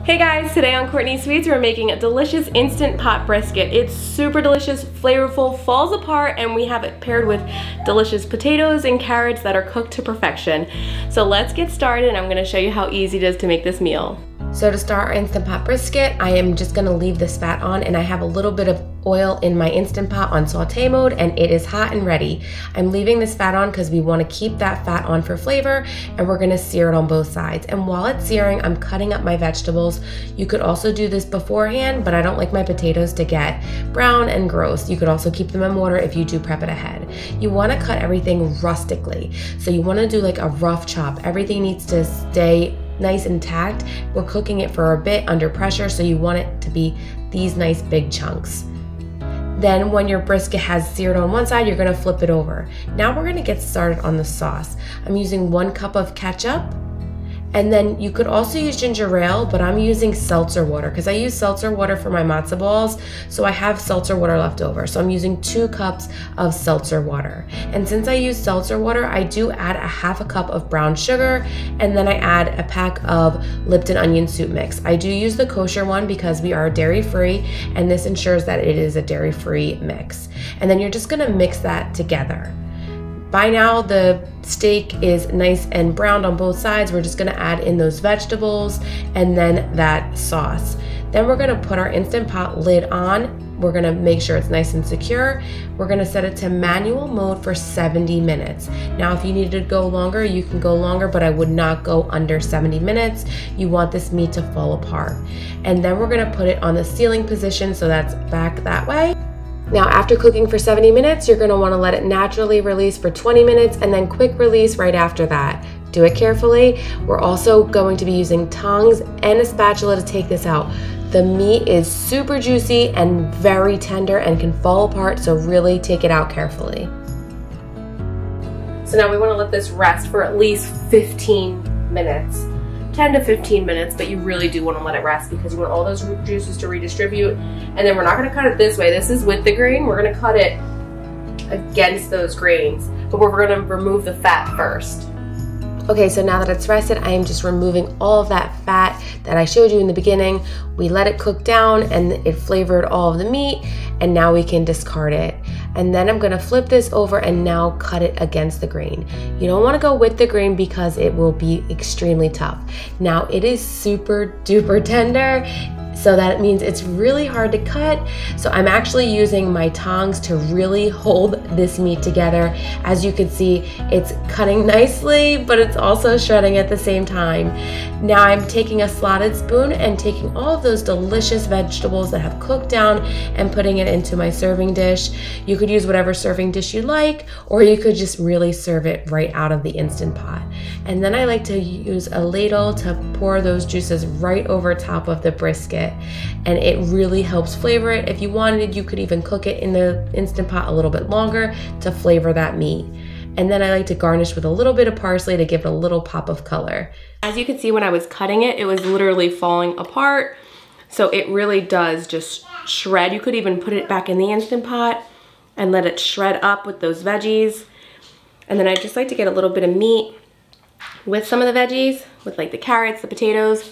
Hey guys, today on Courtney Sweets we're making a delicious instant pot brisket. It's super delicious, flavorful, falls apart, and we have it paired with delicious potatoes and carrots that are cooked to perfection. So let's get started and I'm going to show you how easy it is to make this meal. So to start our instant pot brisket, I am just going to leave this fat on, and I have a little bit of oil in my Instant Pot on saute mode and it is hot and ready. I'm leaving this fat on because we want to keep that fat on for flavor, and we're going to sear it on both sides. And while it's searing, I'm cutting up my vegetables. You could also do this beforehand, but I don't like my potatoes to get brown and gross. You could also keep them in water if you do prep it ahead. You want to cut everything rustically. So you want to do like a rough chop. Everything needs to stay nice and intact. We're cooking it for a bit under pressure, so you want it to be these nice big chunks. Then when your brisket has seared on one side, you're gonna flip it over. Now we're gonna get started on the sauce. I'm using 1 cup of ketchup, and then you could also use ginger ale, but I'm using seltzer water because I use seltzer water for my matzo balls, so I have seltzer water left over. So I'm using 2 cups of seltzer water. And since I use seltzer water, I do add a half a cup of brown sugar, and then I add a pack of Lipton onion soup mix. I do use the kosher one because we are dairy-free, and this ensures that it is a dairy-free mix. And then you're just gonna mix that together. By now the steak is nice and browned on both sides. We're just gonna add in those vegetables and then that sauce. Then we're gonna put our Instant Pot lid on. We're gonna make sure it's nice and secure. We're gonna set it to manual mode for 70 minutes. Now if you need to go longer, you can go longer, but I would not go under 70 minutes. You want this meat to fall apart. And then we're gonna put it on the sealing position, so that's back that way. Now after cooking for 70 minutes, you're gonna wanna let it naturally release for 20 minutes and then quick release right after that. Do it carefully. We're also going to be using tongs and a spatula to take this out. The meat is super juicy and very tender and can fall apart, so really take it out carefully. So now we wanna let this rest for at least 15 minutes. 10 to 15 minutes, but you really do want to let it rest because you want all those root juices to redistribute. And then we're not going to cut it this way. This is with the grain. We're going to cut it against those grains, but we're going to remove the fat first. Okay, so now that it's rested, I am just removing all of that fat that I showed you in the beginning. We let it cook down and it flavored all of the meat, and now we can discard it. And then I'm gonna flip this over and now cut it against the grain. You don't wanna go with the grain because it will be extremely tough. Now it is super duper tender, so that means it's really hard to cut. So I'm actually using my tongs to really hold this meat together. As you can see, it's cutting nicely, but it's also shredding at the same time. Now I'm taking a slotted spoon and taking all of those delicious vegetables that have cooked down and putting it into my serving dish. You could use whatever serving dish you like, or you could just really serve it right out of the Instant Pot. And then I like to use a ladle to pour those juices right over top of the brisket, and it really helps flavor it. If you wanted, you could even cook it in the Instant Pot a little bit longer to flavor that meat. And then I like to garnish with a little bit of parsley to give it a little pop of color. As you can see, when I was cutting it, it was literally falling apart. So it really does just shred. You could even put it back in the Instant Pot and let it shred up with those veggies. And then I just like to get a little bit of meat with some of the veggies, with like the carrots, the potatoes.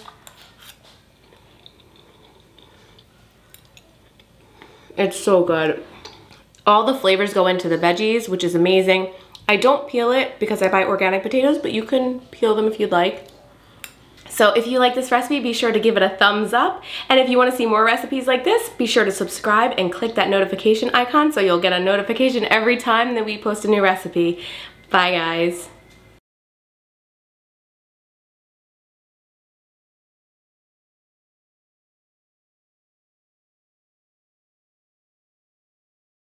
It's so good. All the flavors go into the veggies, which is amazing. I don't peel it because I buy organic potatoes, but you can peel them if you'd like. So if you like this recipe, be sure to give it a thumbs up. And if you want to see more recipes like this, be sure to subscribe and click that notification icon so you'll get a notification every time that we post a new recipe. Bye guys.